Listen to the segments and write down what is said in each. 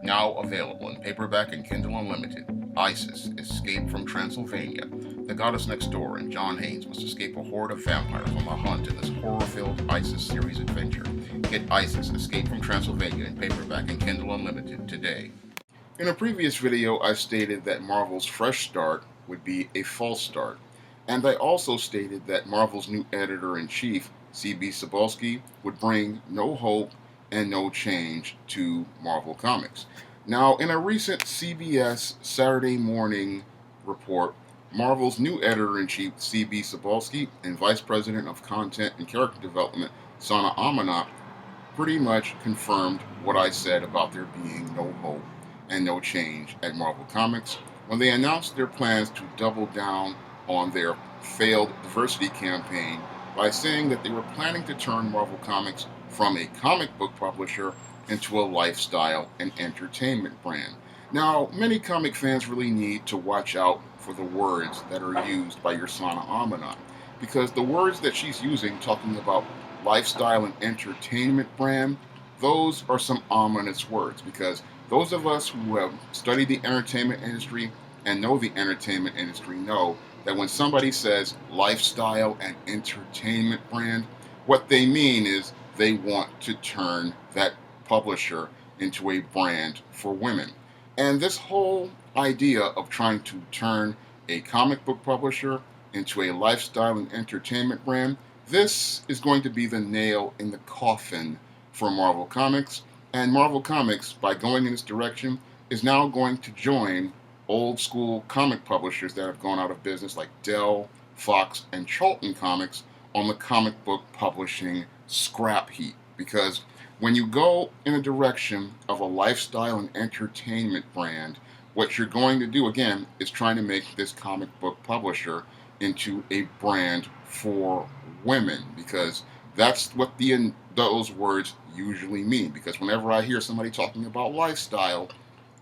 Now available in paperback and Kindle Unlimited. Isis, Escape from Transylvania. The goddess next door and John Haynes must escape a horde of vampires on the hunt in this horror-filled Isis series adventure. Get Isis, Escape from Transylvania in paperback and Kindle Unlimited today. In a previous video, I stated that Marvel's fresh start would be a false start. And I also stated that Marvel's new editor-in-chief, C.B Cebulski, would bring no hope and no change to Marvel Comics. Now, in a recent CBS Saturday morning report, Marvel's new editor-in-chief, C.B Cebulski, and Vice President of Content and Character Development, Sana Amanat, pretty much confirmed what I said about there being no hope and no change at Marvel Comics when they announced their plans to double down on their failed diversity campaign by saying that they were planning to turn Marvel Comics from a comic book publisher into a lifestyle and entertainment brand. Now, many comic fans really need to watch out for the words that are used by your Sana Amanat, because the words that she's using talking about lifestyle and entertainment brand, those are some ominous words, because those of us who have studied the entertainment industry and know the entertainment industry know that when somebody says lifestyle and entertainment brand, what they mean is they want to turn that publisher into a brand for women. And this whole idea of trying to turn a comic book publisher into a lifestyle and entertainment brand, this is going to be the nail in the coffin for Marvel Comics. And Marvel Comics, by going in this direction, is now going to join old school comic publishers that have gone out of business like Dell, Fox, and Charlton Comics on the comic book publishing scrap heap. Because when you go in a direction of a lifestyle and entertainment brand, what you're going to do again is trying to make this comic book publisher into a brand for women, because that's what those words usually mean. Because whenever I hear somebody talking about lifestyle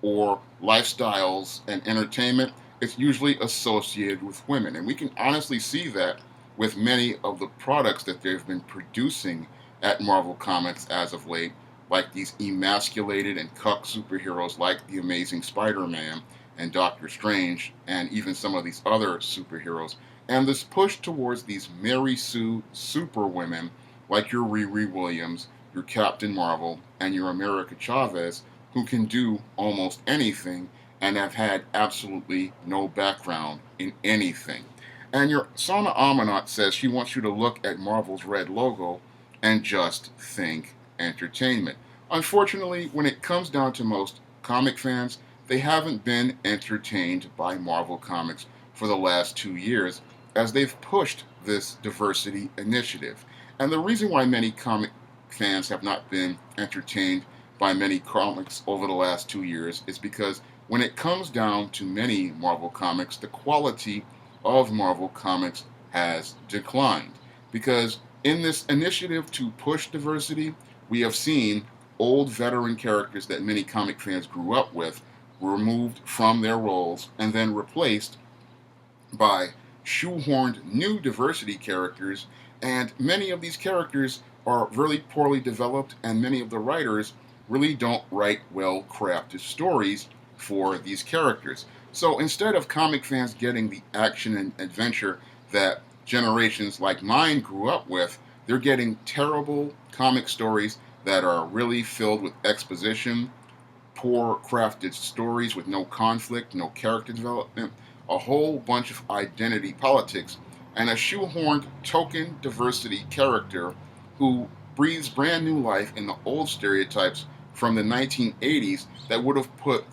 or lifestyles and entertainment, it's usually associated with women. And we can honestly see that with many of the products that they've been producing at Marvel Comics as of late, like these emasculated and cuck superheroes like the Amazing Spider-Man and Doctor Strange, and even some of these other superheroes. And this push towards these Mary Sue superwomen like your Riri Williams, your Captain Marvel, and your America Chavez, who can do almost anything and have had absolutely no background in anything. And your Sana Amanat says she wants you to look at Marvel's red logo and just think entertainment. Unfortunately, when it comes down to most comic fans, they haven't been entertained by Marvel Comics for the last 2 years as they've pushed this diversity initiative. And the reason why many comic fans have not been entertained by many comics over the last 2 years is because when it comes down to many Marvel comics, the quality of Marvel comics has declined. Because in this initiative to push diversity, we have seen old veteran characters that many comic fans grew up with removed from their roles and then replaced by shoehorned new diversity characters, and many of these characters are really poorly developed, and many of the writers really don't write well crafted stories for these characters. So instead of comic fans getting the action and adventure that generations like mine grew up with, they're getting terrible comic stories that are really filled with exposition, poor crafted stories with no conflict, no character development, a whole bunch of identity politics, and a shoehorned token diversity character who breathes brand new life in the old stereotypes from the 1980s that would have put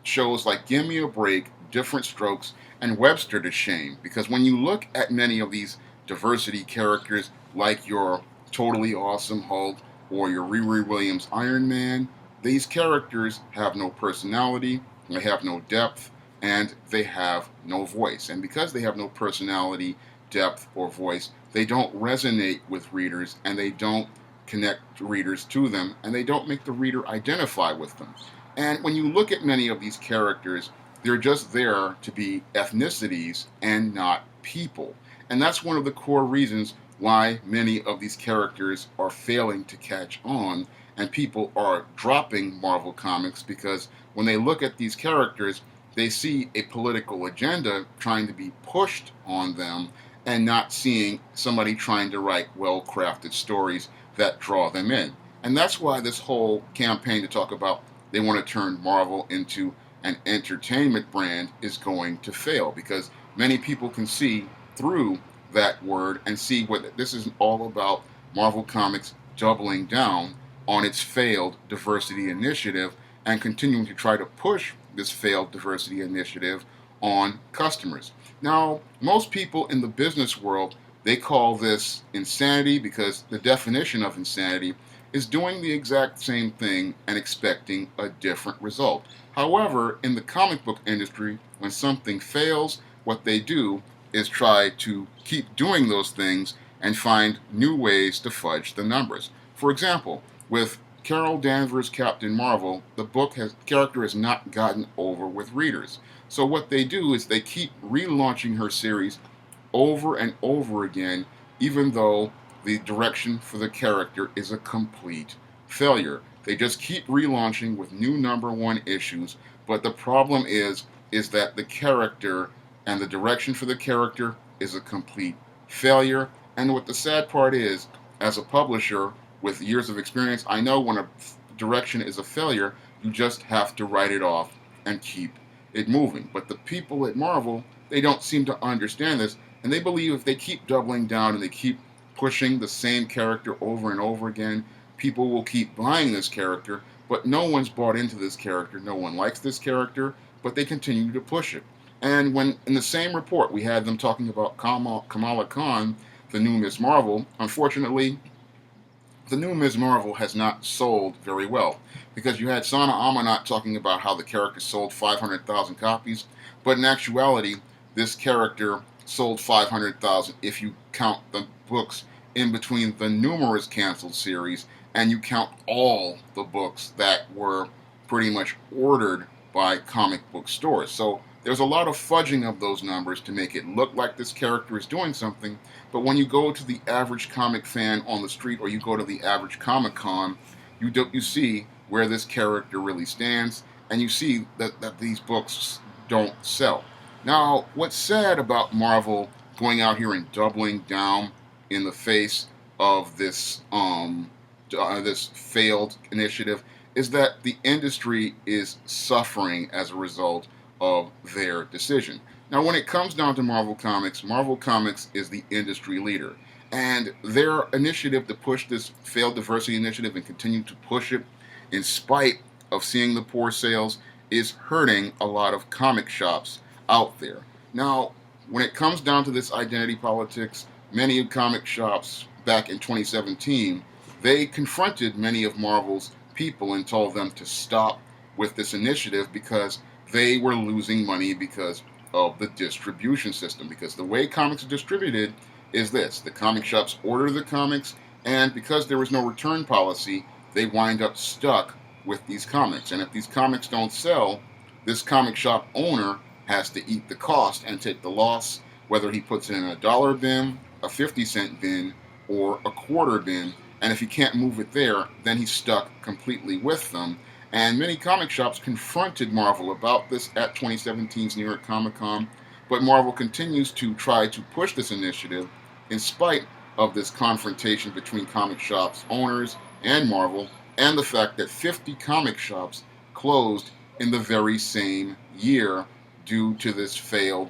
shows like Give Me a Break, Different Strokes, and Webster to shame. Because when you look at many of these diversity characters, like your Totally Awesome Hulk or your Riri Williams Iron Man, these characters have no personality, they have no depth, and they have no voice. And because they have no personality, depth, or voice, they don't resonate with readers, and they don't connect readers to them, and they don't make the reader identify with them. And when you look at many of these characters, they're just there to be ethnicities and not people. And that's one of the core reasons why many of these characters are failing to catch on and people are dropping Marvel Comics because when they look at these characters, they see a political agenda trying to be pushed on them and not seeing somebody trying to write well-crafted stories that draw them in. And that's why this whole campaign to talk about they want to turn Marvel into an entertainment brand is going to fail, because many people can see through that word and see what this is all about. Marvel Comics doubling down on its failed diversity initiative and continuing to try to push this failed diversity initiative on customers. Now, most people in the business world, they call this insanity, because the definition of insanity is doing the exact same thing and expecting a different result. However, in the comic book industry, when something fails, what they do is try to keep doing those things and find new ways to fudge the numbers. For example, with Carol Danvers' Captain Marvel, the character has not gotten over with readers. So what they do is they keep relaunching her series over and over again, even though the direction for the character is a complete failure. They just keep relaunching with new #1 issues, but the problem is that the character and the direction for the character is a complete failure. And what the sad part is, as a publisher with years of experience, I know when a direction is a failure, you just have to write it off and keep it moving. But the people at Marvel, they don't seem to understand this, and they believe if they keep doubling down and they keep pushing the same character over and over again, people will keep buying this character, but no one's bought into this character. No one likes this character, but they continue to push it. And when in the same report we had them talking about Kamala Khan, the new Ms. Marvel, unfortunately, the new Ms. Marvel has not sold very well, because you had Sana Amanat talking about how the character sold 500,000 copies, but in actuality, this character sold 500,000 if you count the books in between the numerous canceled series and you count all the books that were pretty much ordered by comic book stores. So there's a lot of fudging of those numbers to make it look like this character is doing something, but when you go to the average comic fan on the street, or you go to the average Comic-Con, you see where this character really stands, and you see that these books don't sell. Now, what's sad about Marvel going out here and doubling down in the face of this this failed initiative is that the industry is suffering as a result of their decision. Now, when it comes down to Marvel Comics is the industry leader. And their initiative to push this failed diversity initiative and continue to push it in spite of seeing the poor sales is hurting a lot of comic shops out there. Now, when it comes down to this identity politics, many comic shops back in 2017, they confronted many of Marvel's people and told them to stop with this initiative because they were losing money because of the distribution system. Because the way comics are distributed is this: the comic shops order the comics, and because there was no return policy, they wind up stuck with these comics. And if these comics don't sell, this comic shop owner has to eat the cost and take the loss, whether he puts it in a dollar bin, a 50-cent bin, or a quarter bin. And if he can't move it there, then he's stuck completely with them. And many comic shops confronted Marvel about this at 2017's New York Comic Con, but Marvel continues to try to push this initiative in spite of this confrontation between comic shops owners and Marvel, and the fact that 50 comic shops closed in the very same year due to this failed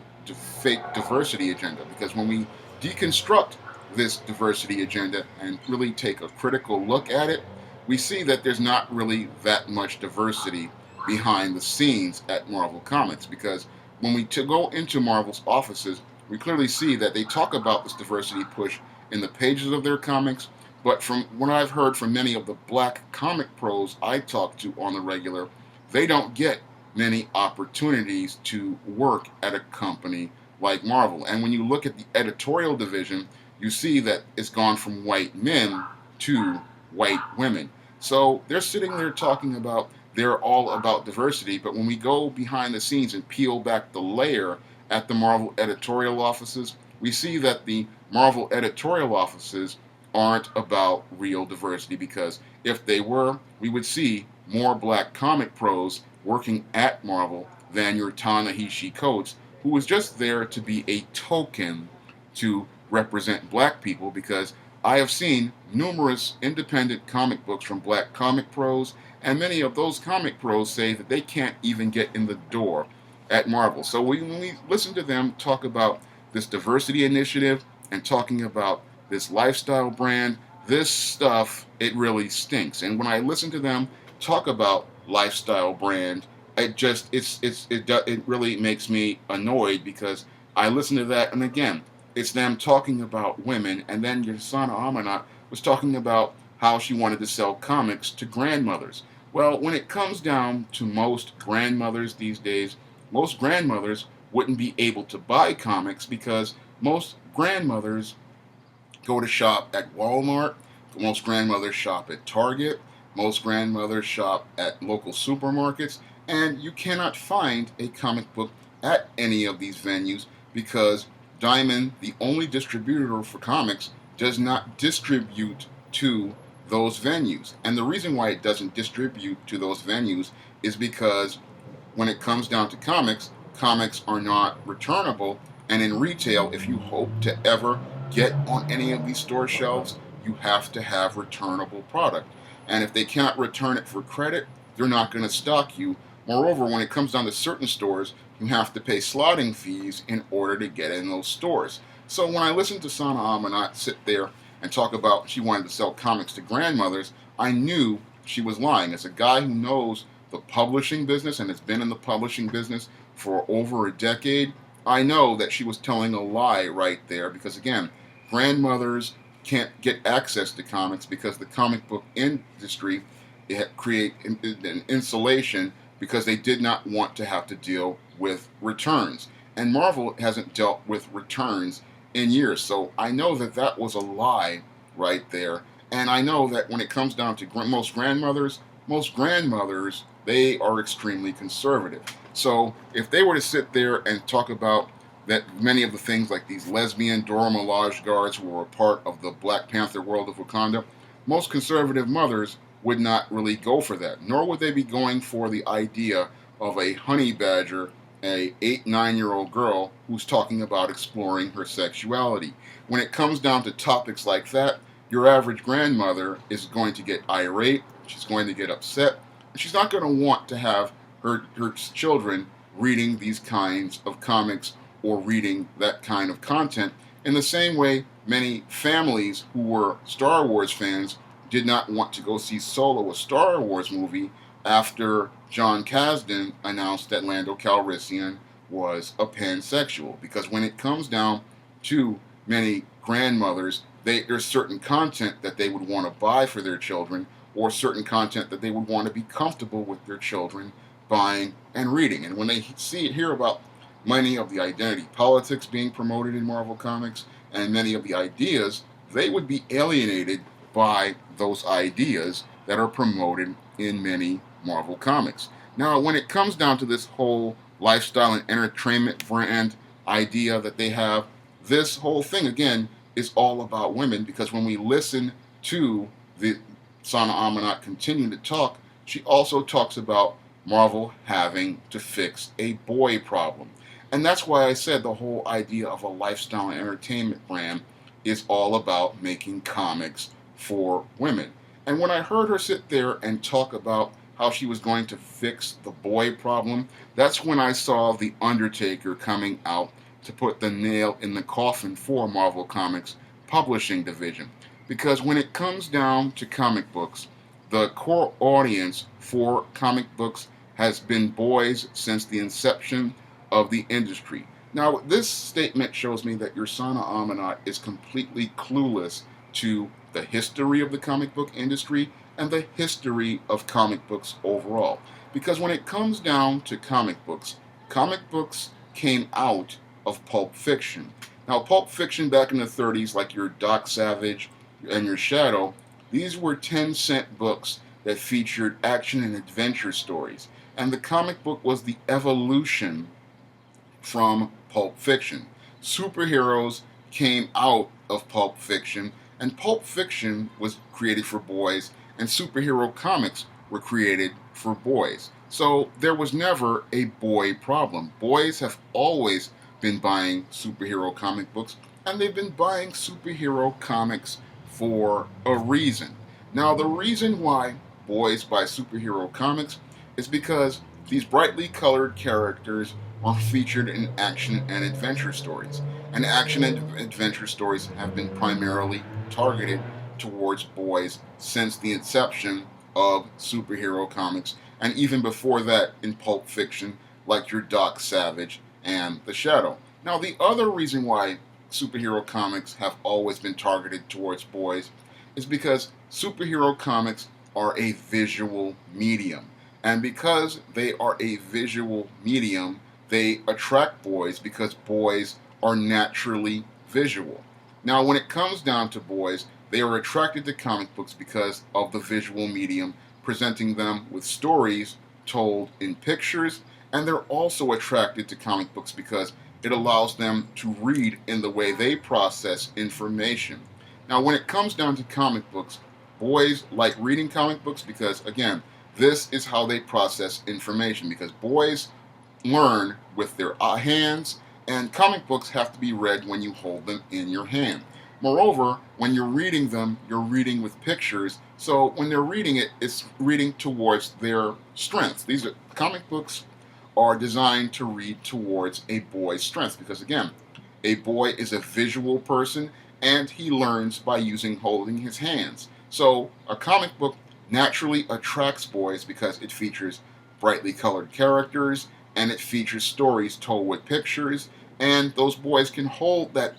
fake diversity agenda. Because when we deconstruct this diversity agenda and really take a critical look at it, we see that there's not really that much diversity behind the scenes at Marvel Comics. Because when we go into Marvel's offices, we clearly see that they talk about this diversity push in the pages of their comics, but from what I've heard from many of the black comic pros I talk to on the regular, they don't get many opportunities to work at a company like Marvel. And when you look at the editorial division, you see that it's gone from white men to white women. So they're sitting there talking about they're all about diversity, but when we go behind the scenes and peel back the layer at the Marvel editorial offices, we see that the Marvel editorial offices aren't about real diversity, because if they were, we would see more black comic pros working at Marvel than your Ta-Nehisi Coates, who was just there to be a token to represent black people, because I have seen numerous independent comic books from black comic pros, and many of those comic pros say that they can't even get in the door at Marvel. So when we listen to them talk about this diversity initiative and talking about this lifestyle brand, this stuff, it really stinks. And when I listen to them talk about lifestyle brand, it really makes me annoyed, because I listen to that, and again, it's them talking about women, and then Yasana Amanat was talking about how she wanted to sell comics to grandmothers. Well, when it comes down to most grandmothers these days, most grandmothers wouldn't be able to buy comics, because most grandmothers go to shop at Walmart, most grandmothers shop at Target, most grandmothers shop at local supermarkets, and you cannot find a comic book at any of these venues, because Diamond, the only distributor for comics, does not distribute to those venues. And the reason why it doesn't distribute to those venues is because when it comes down to comics, comics are not returnable. And in retail, if you hope to ever get on any of these store shelves, you have to have returnable product. And if they cannot return it for credit, they're not going to stock you. Moreover, when it comes down to certain stores, you have to pay slotting fees in order to get in those stores. So when I listened to Sana Amanat sit there and talk about she wanted to sell comics to grandmothers, I knew she was lying. As a guy who knows the publishing business and has been in the publishing business for over a decade, I know that she was telling a lie right there, because again, grandmothers can't get access to comics because the comic book industry create an insulation, because they did not want to have to deal with returns. And Marvel hasn't dealt with returns in years. So I know that that was a lie right there. And I know that when it comes down to most grandmothers, they are extremely conservative. So if they were to sit there and talk about that many of the things like these lesbian Dora Milaje guards who were a part of the Black Panther world of Wakanda, most conservative mothers would not really go for that, nor would they be going for the idea of a honey badger, a 8, 9-year-old girl who's talking about exploring her sexuality. When it comes down to topics like that, your average grandmother is going to get irate, she's going to get upset, and she's not going to want to have her children reading these kinds of comics or reading that kind of content. In the same way, many families who were Star Wars fans did not want to go see Solo, a Star Wars movie, after John Kasdan announced that Lando Calrissian was a pansexual. Because when it comes down to many grandmothers, there's certain content that they would want to buy for their children, or certain content that they would want to be comfortable with their children buying and reading. And when they hear about many of the identity politics being promoted in Marvel Comics and many of the ideas, they would be alienated by those ideas that are promoted in many Marvel Comics. Now, when it comes down to this whole lifestyle and entertainment brand idea that they have, this whole thing, again, is all about women, because when we listen to the Sana Amanat continue to talk, she also talks about Marvel having to fix a boy problem. And that's why I said the whole idea of a lifestyle and entertainment brand is all about making comics for women. And when I heard her sit there and talk about how she was going to fix the boy problem, that's when I saw The Undertaker coming out to put the nail in the coffin for Marvel Comics publishing division. Because when it comes down to comic books, the core audience for comic books has been boys since the inception of the industry. Now, this statement shows me that your Sana Amanat is completely clueless to the history of the comic book industry and the history of comic books overall. Because when it comes down to comic books came out of Pulp Fiction. Now, Pulp Fiction back in the 30s, like your Doc Savage and your Shadow, these were 10-cent books that featured action and adventure stories. And the comic book was the evolution from Pulp Fiction. Superheroes came out of Pulp Fiction, And pulp fiction was created for boys, and superhero comics were created for boys. So there was never a boy problem. Boys have always been buying superhero comic books, and they've been buying superhero comics for a reason. Now, the reason why boys buy superhero comics is because these brightly colored characters are featured in action and adventure stories. And action and adventure stories have been primarily targeted towards boys since the inception of superhero comics, and even before that in pulp fiction, like your Doc Savage and The Shadow. Now, the other reason why superhero comics have always been targeted towards boys is because superhero comics are a visual medium. And because they are a visual medium, they attract boys because boys are naturally visual. Now, when it comes down to boys, they are attracted to comic books because of the visual medium, presenting them with stories told in pictures, and they're also attracted to comic books because it allows them to read in the way they process information. Now, when it comes down to comic books, boys like reading comic books because, again, this is how they process information, because boys learn with their hands, and comic books have to be read when you hold them in your hand. Moreover, when you're reading them, you're reading with pictures, so when they're reading it, it's reading towards their strengths. These are comic books are designed to read towards a boy's strengths because, again, a boy is a visual person and he learns by holding his hands. So a comic book naturally attracts boys because it features brightly colored characters and it features stories told with pictures, and those boys can hold that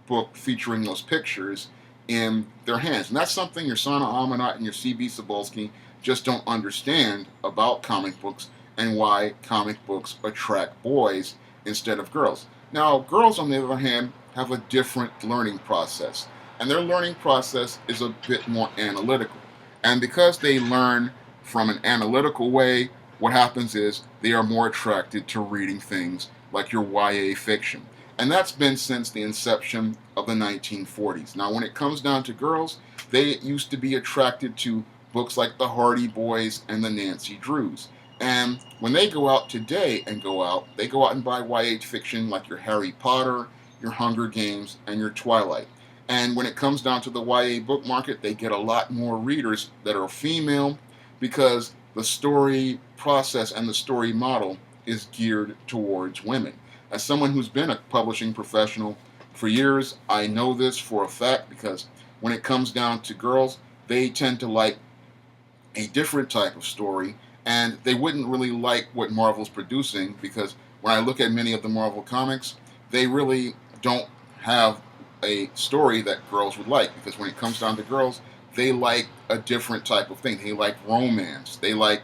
book featuring those pictures in their hands. And that's something your Sana Amanat and your C.B Cebulski just don't understand about comic books and why comic books attract boys instead of girls. Now, girls, on the other hand, have a different learning process, and their learning process is a bit more analytical. And because they learn from an analytical way, what happens is they are more attracted to reading things like your YA fiction. And that's been since the inception of the 1940s. Now, when it comes down to girls, they used to be attracted to books like the Hardy Boys and the Nancy Drews. And when they go out today they go out and buy YA fiction like your Harry Potter, your Hunger Games, and your Twilight. And when it comes down to the YA book market, they get a lot more readers that are female because the story process and the story model is geared towards women. As someone who's been a publishing professional for years, I know this for a fact because when it comes down to girls, they tend to like a different type of story, and they wouldn't really like what Marvel's producing because when I look at many of the Marvel comics, they really don't have a story that girls would like, because when it comes down to girls, they like a different type of thing. They like romance. They like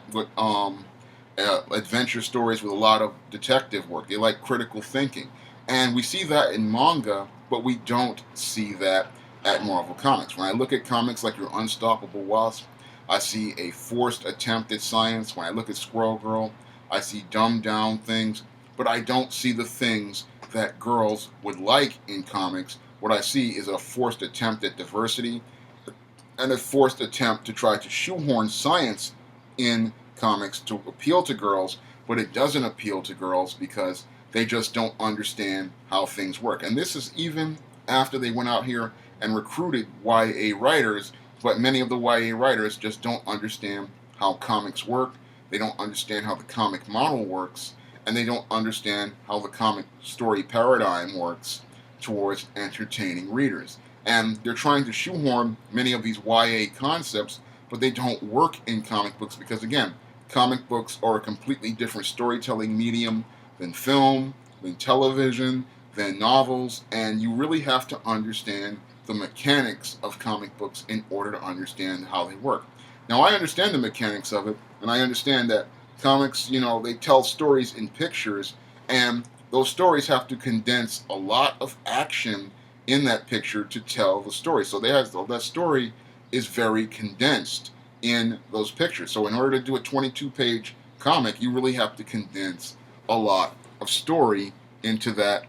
adventure stories with a lot of detective work. They like critical thinking. And we see that in manga, but we don't see that at Marvel Comics. When I look at comics like your Unstoppable Wasp, I see a forced attempt at science. When I look at Squirrel Girl, I see dumbed down things, but I don't see the things that girls would like in comics. What I see is a forced attempt at diversity and a forced attempt to try to shoehorn science in comics to appeal to girls, but it doesn't appeal to girls because they just don't understand how things work. And this is even after they went out here and recruited YA writers, but many of the YA writers just don't understand how comics work, they don't understand how the comic model works, and they don't understand how the comic story paradigm works towards entertaining readers. And they're trying to shoehorn many of these YA concepts, but they don't work in comic books because, again, comic books are a completely different storytelling medium than film, than television, than novels, and you really have to understand the mechanics of comic books in order to understand how they work. Now, I understand the mechanics of it, and I understand that comics, they tell stories in pictures, and those stories have to condense a lot of action in that picture to tell the story. So that story is very condensed in those pictures. So in order to do a 22-page comic, you really have to condense a lot of story into that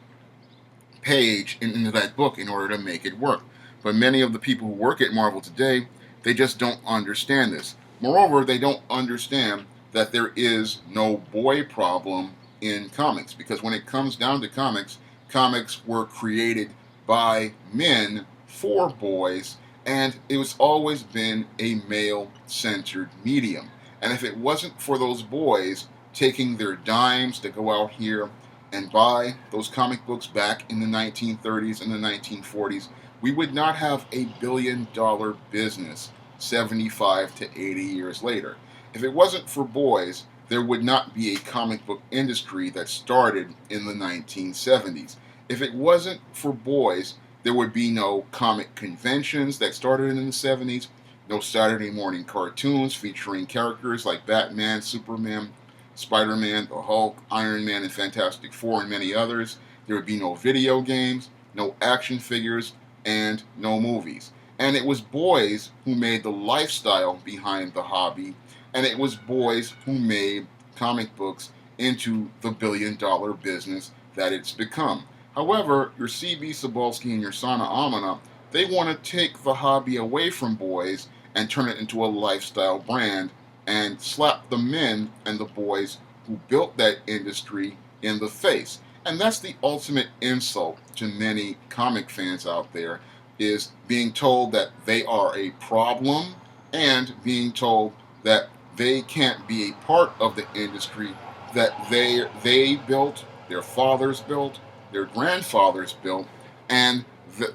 page, into that book, in order to make it work. But many of the people who work at Marvel today, they just don't understand this. Moreover, they don't understand that there is no boy problem in comics, because when it comes down to comics, comics were created by men for boys, and it was always been a male-centered medium. And if it wasn't for those boys taking their dimes to go out here and buy those comic books back in the 1930s and the 1940s, we would not have a billion-dollar business 75 to 80 years later. If it wasn't for boys, there would not be a comic book industry that started in the 1970s. If it wasn't for boys, there would be no comic conventions that started in the 70s, no Saturday morning cartoons featuring characters like Batman, Superman, Spider-Man, the Hulk, Iron Man, and Fantastic Four, and many others. There would be no video games, no action figures, and no movies. And it was boys who made the lifestyle behind the hobby, and it was boys who made comic books into the billion-dollar business that it's become. However, your C.B Cebulski and your Sana Amana, they want to take the hobby away from boys and turn it into a lifestyle brand and slap the men and the boys who built that industry in the face. And that's the ultimate insult to many comic fans out there, is being told that they are a problem and being told that they can't be a part of the industry that they built, their fathers built, their grandfathers built, and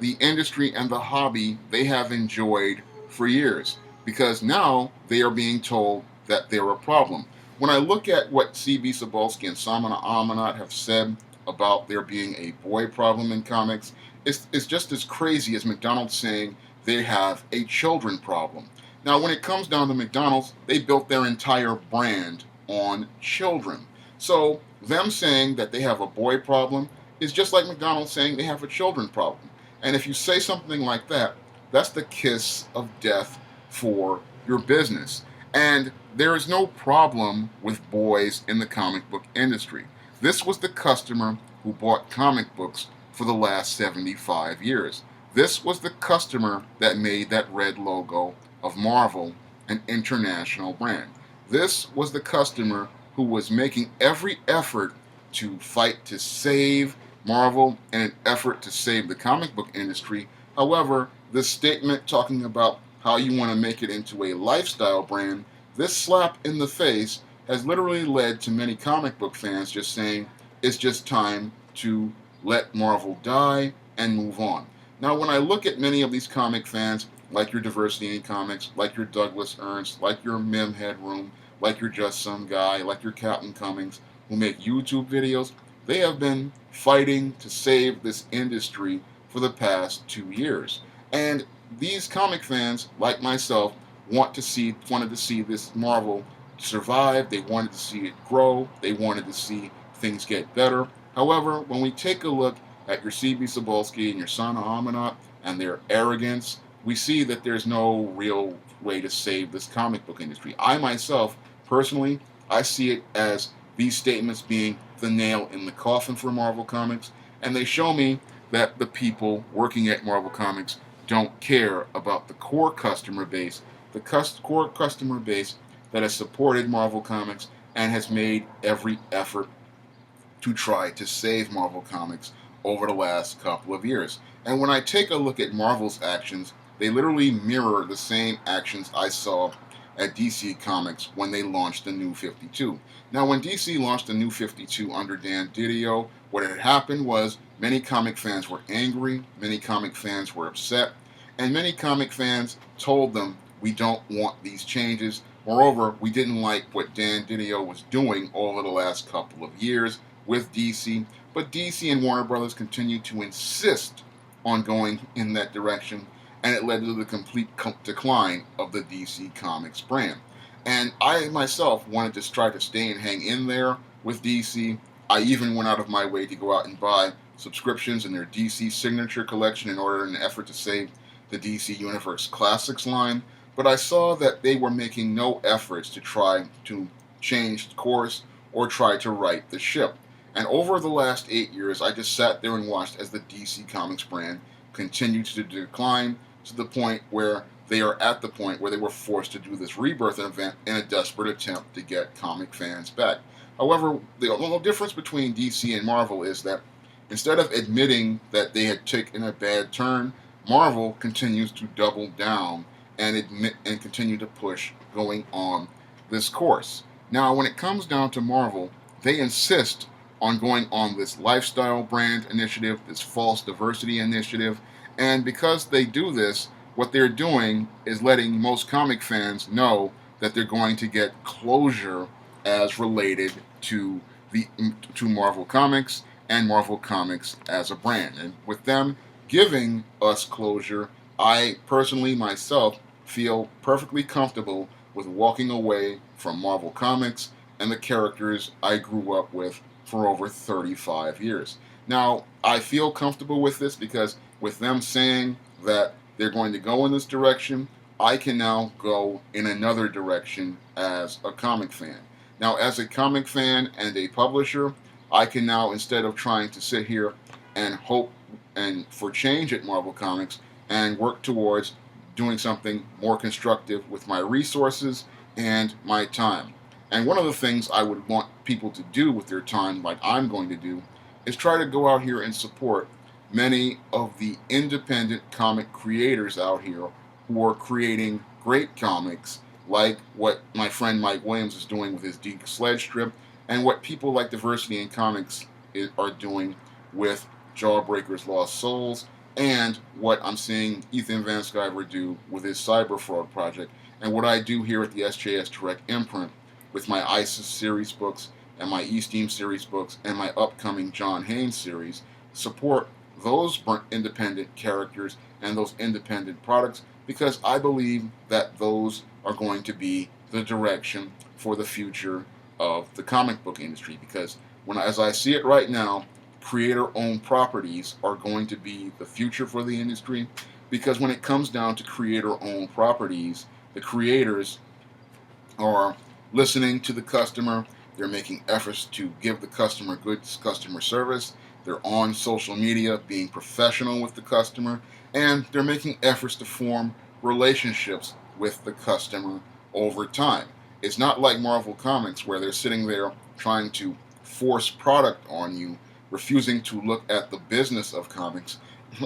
the industry and the hobby they have enjoyed for years. Because now they are being told that they're a problem. When I look at what C.B Cebulski and Samana Amanat have said about there being a boy problem in comics, it's just as crazy as McDonald's saying they have a children problem. Now, when it comes down to McDonald's, they built their entire brand on children. So them saying that they have a boy problem is just like McDonald's saying they have a children problem. And if you say something like that, that's the kiss of death for your business. And there is no problem with boys in the comic book industry. This was the customer who bought comic books for the last 75 years. This was the customer that made that red logo of Marvel, an international brand. This was the customer who was making every effort to fight to save Marvel in an effort to save the comic book industry. However, this statement talking about how you want to make it into a lifestyle brand, this slap in the face has literally led to many comic book fans just saying it's just time to let Marvel die and move on. Now, when I look at many of these comic fans, like your Diversity in Comics, like your Douglas Ernst, like your Mem Headroom, like your Just Some Guy, like your Captain Cummings, who make YouTube videos, they have been fighting to save this industry for the past 2 years. And these comic fans, like myself, wanted to see this Marvel survive. They wanted to see it grow. They wanted to see things get better. However, when we take a look at your C.B Cebulski and your Sana Amanat and their arrogance, we see that there's no real way to save this comic book industry. I myself, personally, I see it as these statements being the nail in the coffin for Marvel Comics, and they show me that the people working at Marvel Comics don't care about the core customer base, core customer base that has supported Marvel Comics and has made every effort to try to save Marvel Comics over the last couple of years. And when I take a look at Marvel's actions, they literally mirror the same actions I saw at DC Comics when they launched the New 52. Now, when DC launched the New 52 under Dan Didio, what had happened was many comic fans were angry, many comic fans were upset, and many comic fans told them, we don't want these changes. Moreover, we didn't like what Dan Didio was doing over the last couple of years with DC, but DC and Warner Brothers continued to insist on going in that direction, and it led to the complete decline of the DC Comics brand. And I myself wanted to try to stay and hang in there with DC. I even went out of my way to go out and buy subscriptions in their DC Signature collection in an effort to save the DC Universe Classics line. But I saw that they were making no efforts to try to change course or try to right the ship. And over the last 8 years, I just sat there and watched as the DC Comics brand continue to decline to the point where they are at the point where they were forced to do this rebirth event in a desperate attempt to get comic fans back. However, the only difference between DC and Marvel is that instead of admitting that they had taken a bad turn, Marvel continues to double down and admit and continue to push going on this course. Now, when it comes down to Marvel, they insist on going on this lifestyle brand initiative, this false diversity initiative, and because they do this, what they're doing is letting most comic fans know that they're going to get closure as related to Marvel Comics and Marvel Comics as a brand. And with them giving us closure, I personally myself feel perfectly comfortable with walking away from Marvel Comics and the characters I grew up with for over 35 years. Now, I feel comfortable with this because with them saying that they're going to go in this direction, I can now go in another direction as a comic fan. Now, as a comic fan and a publisher, I can now, instead of trying to sit here and hope and for change at Marvel Comics and work towards doing something more constructive with my resources and my time. And one of the things I would want people to do with their time, like I'm going to do, is try to go out here and support many of the independent comic creators out here who are creating great comics, like what my friend Mike Williams is doing with his Deke Sledge strip, and what people like Diversity in Comics are doing with Jawbreaker's Lost Souls, and what I'm seeing Ethan Van Sciver do with his Cyber Fraud project, and what I do here at the SJS Direct imprint with my ISIS series books and my E-Steam series books and my upcoming John Haynes series. Support those independent characters and those independent products because I believe that those are going to be the direction for the future of the comic book industry, because as I see it right now, creator-owned properties are going to be the future for the industry, because when it comes down to creator-owned properties, the creators are listening to the customer, they're making efforts to give the customer good customer service, they're on social media being professional with the customer, and they're making efforts to form relationships with the customer over time. It's not like Marvel Comics where they're sitting there trying to force product on you, refusing to look at the business of comics,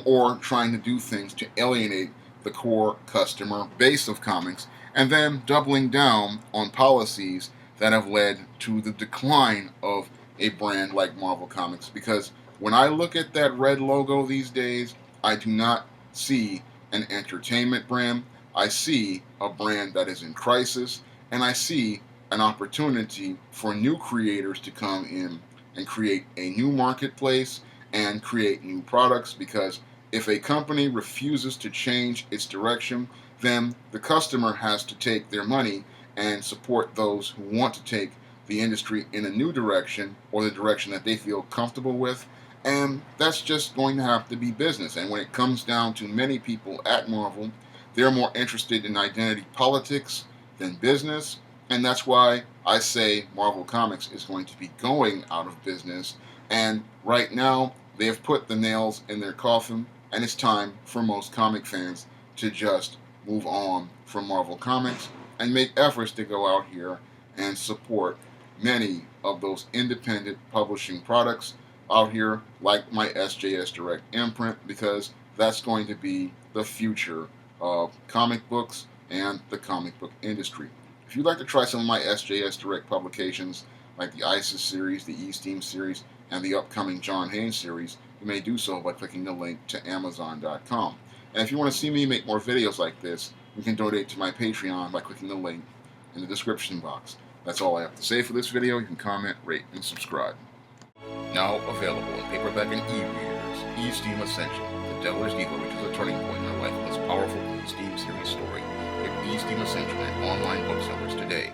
or trying to do things to alienate the core customer base of comics, and then doubling down on policies that have led to the decline of a brand like Marvel Comics. Because when I look at that red logo these days, I do not see an entertainment brand. I see a brand that is in crisis, and I see an opportunity for new creators to come in and create a new marketplace and create new products, because if a company refuses to change its direction, then the customer has to take their money and support those who want to take the industry in a new direction, or the direction that they feel comfortable with, and that's just going to have to be business. And when it comes down to many people at Marvel, they're more interested in identity politics than business, and that's why I say Marvel Comics is going to be going out of business, and right now they have put the nails in their coffin, and it's time for most comic fans to just move on from Marvel Comics and make efforts to go out here and support many of those independent publishing products out here, like my SJS Direct imprint, because that's going to be the future of comic books and the comic book industry. If you'd like to try some of my SJS Direct publications, like the ISIS series, the E-Steam series, and the upcoming John Haynes series, you may do so by clicking the link to Amazon.com. And if you want to see me make more videos like this, you can donate to my Patreon by clicking the link in the description box. That's all I have to say for this video. You can comment, rate, and subscribe. Now available in paperback and e-readers, E-Steam Ascension, The Devil's Diva reaches a turning point in her life with this powerful E-Steam series story. Get E-Steam Ascension at online booksellers today.